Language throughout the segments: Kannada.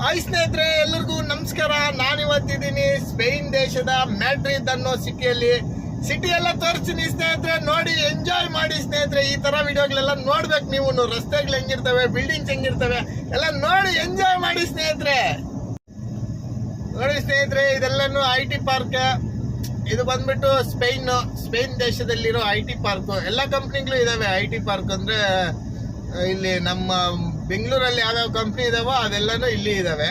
ಹಾಯ್ ಸ್ನೇಹಿತರೆ, ಎಲ್ಲರಿಗೂ ನಮಸ್ಕಾರ. ನಾನಿವತ್ತಿದ್ದೀನಿ ಸ್ಪೇನ್ ದೇಶದ ಮ್ಯಾಡ್ರಿಡ್ ಅನ್ನೋ ಸಿಟಿ ಎಲ್ಲ ತೋರಿಸ್ತೀನಿ ಸ್ನೇಹಿತರೆ. ನೋಡಿ, ಎಂಜಾಯ್ ಮಾಡಿ ಸ್ನೇಹಿತರೆ. ಈ ತರ ವಿಡಿಯೋಗಳೆಲ್ಲ ನೋಡ್ಬೇಕು ನೀವು. ರಸ್ತೆಗಳು ಹೆಂಗಿರ್ತವೆ, ಬಿಲ್ಡಿಂಗ್ಸ್ ಹೆಂಗಿರ್ತವೆ ಎಲ್ಲ ನೋಡಿ ಎಂಜಾಯ್ ಮಾಡಿ ಸ್ನೇಹಿತರೆ. ನೋಡಿ ಸ್ನೇಹಿತರೆ, ಇದೆಲ್ಲಾನು IT ಪಾರ್ಕ್. ಇದು ಬಂದ್ಬಿಟ್ಟು ಸ್ಪೇನ್ ದೇಶದಲ್ಲಿರೋ IT ಪಾರ್ಕ್. ಎಲ್ಲ ಕಂಪ್ನಿಗಳು ಇದಾವೆ IT ಪಾರ್ಕ್. ಅಂದ್ರೆ ಇಲ್ಲಿ ನಮ್ಮ ಬೆಂಗಳೂರಲ್ಲಿ ಯಾವ್ಯಾವ ಕಂಪ್ನಿ ಇದಾವೋ ಅದೆಲ್ಲಾನು ಇಲ್ಲಿ ಇದಾವೆ.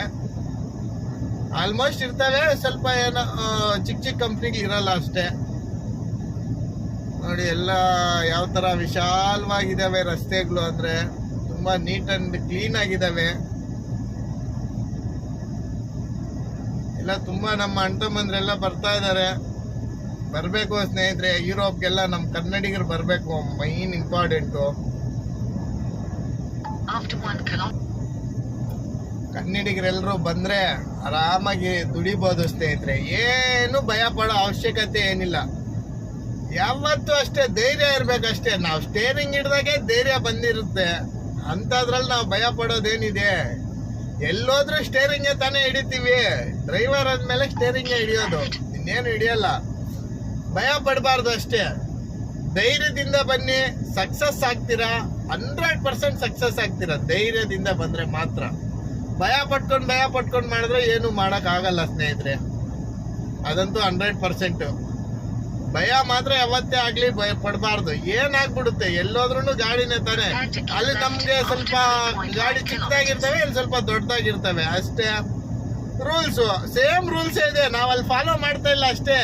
ಆಲ್ಮೋಸ್ಟ್ ಇರ್ತವೆ, ಸ್ವಲ್ಪ ಏನೋ ಚಿಕ್ಕ ಕಂಪ್ನಿಗಳು ಇರಲ್ಲ ಅಷ್ಟೇ. ನೋಡಿ ಎಲ್ಲ ಯಾವ ತರ ವಿಶಾಲವಾಗಿದ್ದಾವೆ ರಸ್ತೆಗಳು, ಅಂದ್ರೆ ತುಂಬಾ ನೀಟ್ ಅಂಡ್ ಕ್ಲೀನ್ ಆಗಿದಾವೆ. ಎಲ್ಲ ತುಂಬಾ ನಮ್ಮ ಅಣ್ತಮ್ಮಂದ್ರೆಲ್ಲ ಬರ್ತಾ ಇದಾರೆ. ಬರ್ಬೇಕು ಸ್ನೇಹಿತರೆ, ಯುರೋಪ್ಗೆಲ್ಲ ನಮ್ ಕನ್ನಡಿಗರು ಬರ್ಬೇಕು, ಮೈನ್ ಇಂಪಾರ್ಟೆಂಟು. ಕನ್ನಡಿಗರೆಲ್ಲರೂ ಬಂದ್ರೆ ಆರಾಮಾಗಿ ದುಡಿಬಹುದು ಸ್ನೇಹಿತರೆ. ಏನು ಭಯ ಪಡೋ ಅವಶ್ಯಕತೆ ಏನಿಲ್ಲ. ಯಾವತ್ತೂ ಅಷ್ಟೇ ಧೈರ್ಯ ಇರ್ಬೇಕಷ್ಟೇ. ನಾವು ಸ್ಟೇರಿಂಗ್ ಹಿಡ್ದಾಗೆ ಧೈರ್ಯ ಬಂದಿರುತ್ತೆ. ಅಂತದ್ರಲ್ಲಿ ನಾವು ಭಯ ಪಡೋದೇನಿದೆ? ಎಲ್ಲೋದ್ರೂ ಸ್ಟೇರಿಂಗ್ ತಾನೇ ಹಿಡಿತೀವಿ. ಡ್ರೈವರ್ ಆದ್ಮೇಲೆ ಸ್ಟೇರಿಂಗ್ ಹಿಡಿಯೋದು, ಇನ್ನೇನು ಹಿಡಿಯಲ್ಲ. ಭಯ ಪಡಬಾರ್ದು ಅಷ್ಟೇ. ಧೈರ್ಯದಿಂದ ಬನ್ನಿ, ಸಕ್ಸಸ್ ಆಗ್ತೀರಾ. 100% ಸಕ್ಸಸ್ ಆಗ್ತೀರಾ ಧೈರ್ಯದಿಂದ ಬಂದ್ರೆ ಮಾತ್ರ. ಭಯ ಪಟ್ಕೊಂಡು ಮಾಡಿದ್ರೆ ಏನು ಮಾಡಕ್ ಆಗಲ್ಲ ಸ್ನೇಹಿತರೆ. ಅದಂತೂ 100%. ಭಯ ಮಾತ್ರ ಯಾವತ್ತೇ ಆಗ್ಲಿ ಭಯ ಪಡಬಾರ್ದು. ಏನಾಗ್ಬಿಡುತ್ತೆ, ಎಲ್ಲೋದ್ರೂ ಗಾಡಿನೇ ತಾನೆ. ಅಲ್ಲಿ ನಮ್ಗೆ ಸ್ವಲ್ಪ ಗಾಡಿ ಚಿಕ್ಕದಾಗಿರ್ತವೆ, ಇಲ್ಲಿ ಸ್ವಲ್ಪ ದೊಡ್ಡದಾಗಿರ್ತವೆ ಅಷ್ಟೇ. ರೂಲ್ಸ್ ಸೇಮ್ ರೂಲ್ಸೇ ಇದೆ, ನಾವಲ್ಲಿ ಫಾಲೋ ಮಾಡ್ತಾ ಇಲ್ಲ ಅಷ್ಟೇ.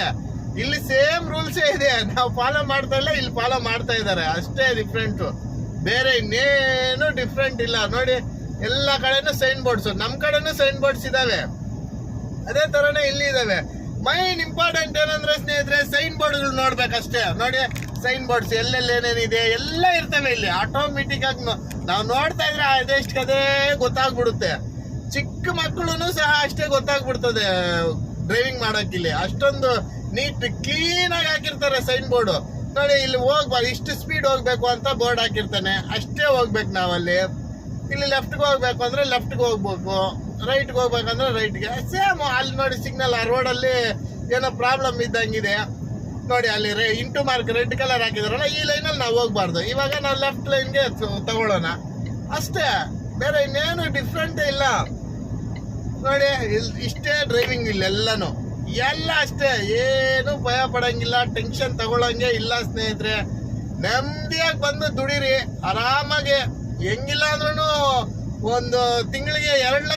ಇಲ್ಲಿ ಸೇಮ್ ರೂಲ್ಸೇ ಇದೆ, ನಾವು ಫಾಲೋ ಮಾಡ್ತಾ ಇಲ್ಲ, ಇಲ್ಲಿ ಫಾಲೋ ಮಾಡ್ತಾ ಇದ್ದಾರೆ ಅಷ್ಟೇ. ಡಿಫ್ರೆಂಟ್, ಬೇರೆ ಇನ್ನೇನು ಡಿಫ್ರೆಂಟ್ ಇಲ್ಲ. ನೋಡಿ, ಎಲ್ಲ ಕಡೆನೂ ಸೈನ್ ಬೋರ್ಡ್ಸ್. ನಮ್ ಕಡೆನೂ ಸೈನ್ ಬೋರ್ಡ್ಸ್ ಇದಾವೆ, ಅದೇ ತರನೇ ಇಲ್ಲಿ ಇದಾವೆ. ಮೈನ್ ಇಂಪಾರ್ಟೆಂಟ್ ಏನಂದ್ರೆ ಸ್ನೇಹಿತರೆ, ಸೈನ್ ಬೋರ್ಡ್ಗಳು ನೋಡ್ಬೇಕಷ್ಟೇ. ನೋಡಿ, ಸೈನ್ ಬೋರ್ಡ್ಸ್ ಎಲ್ಲೆಲ್ಲಿ ಏನೇನಿದೆ ಎಲ್ಲ ಇರ್ತವೆ ಇಲ್ಲಿ. ಆಟೋಮೆಟಿಕ್ ಆಗಿ ನಾವು ನೋಡ್ತಾ ಇದ್ರೆ ಅದೆಷ್ಟೇ ಗೊತ್ತಾಗ್ಬಿಡುತ್ತೆ. ಚಿಕ್ಕ ಮಕ್ಕಳು ಸಹ ಅಷ್ಟೇ ಗೊತ್ತಾಗ್ಬಿಡ್ತದೆ ಡ್ರೈವಿಂಗ್ ಮಾಡೋಕ್ಕಿಲ್ಲಿ. ಅಷ್ಟೊಂದು ನೀಟ್ ಕ್ಲೀನ್ ಆಗಿ ಹಾಕಿರ್ತಾರೆ ಸೈನ್ ಬೋರ್ಡ್. ನೋಡಿ, ಇಲ್ಲಿ ಹೋಗ್ಬಾರ್ದು, ಇಷ್ಟು ಸ್ಪೀಡ್ ಹೋಗ್ಬೇಕು ಅಂತ ಬೋರ್ಡ್ ಹಾಕಿರ್ತಾನೆ, ಅಷ್ಟೇ ಹೋಗ್ಬೇಕು ನಾವಲ್ಲಿ. ಇಲ್ಲಿ ಲೆಫ್ಟ್ಗೆ ಹೋಗ್ಬೇಕು ಅಂದ್ರೆ ಲೆಫ್ಟ್ಗೆ ಹೋಗ್ಬೇಕು, ರೈಟ್ಗೆ ಹೋಗ್ಬೇಕಂದ್ರೆ ರೈಟ್ಗೆ. ಸೇಮ್ ಅಲ್ಲಿ ನೋಡಿ, ಸಿಗ್ನಲ್ ಆ ರೋಡಲ್ಲಿ ಏನೋ ಪ್ರಾಬ್ಲಮ್ ಇದ್ದಂಗಿದೆ. ನೋಡಿ, ಅಲ್ಲಿ ಇಂಟು ಮಾರ್ಕ್ ರೆಡ್ ಕಲರ್ ಹಾಕಿದಾರಲ್ಲ, ಈ ಲೈನಲ್ಲಿ ನಾವು ಹೋಗ್ಬಾರ್ದು. ಇವಾಗ ನಾವು ಲೆಫ್ಟ್ ಲೈನ್ಗೆ ತಗೊಳ್ಳೋಣ ಅಷ್ಟೇ, ಬೇರೆ ಇನ್ನೇನು ಡಿಫ್ರೆಂಟ್ ಇಲ್ಲ. ನೋಡಿ, ಇಷ್ಟೇ ಡ್ರೈವಿಂಗ್ ಇಲ್ಲೆಲ್ಲಾನು ಎಲ್ಲ ಅಷ್ಟೇ. ಏನು ಭಯ ಪಡಂಗಿಲ್ಲ, ಟೆನ್ಷನ್ ತಗೊಳಂಗೆ ಇಲ್ಲ ಸ್ನೇಹಿತರೆ. ನೆಮ್ಮದಿಯಾಗಿ ಬಂದು ದುಡಿರಿ ಆರಾಮಾಗಿ. ಹೆಂಗಿಲ್ಲ ಅಂದ್ರೂ ಒಂದು ತಿಂಗಳಿಗೆ 2 ಲಕ್ಷ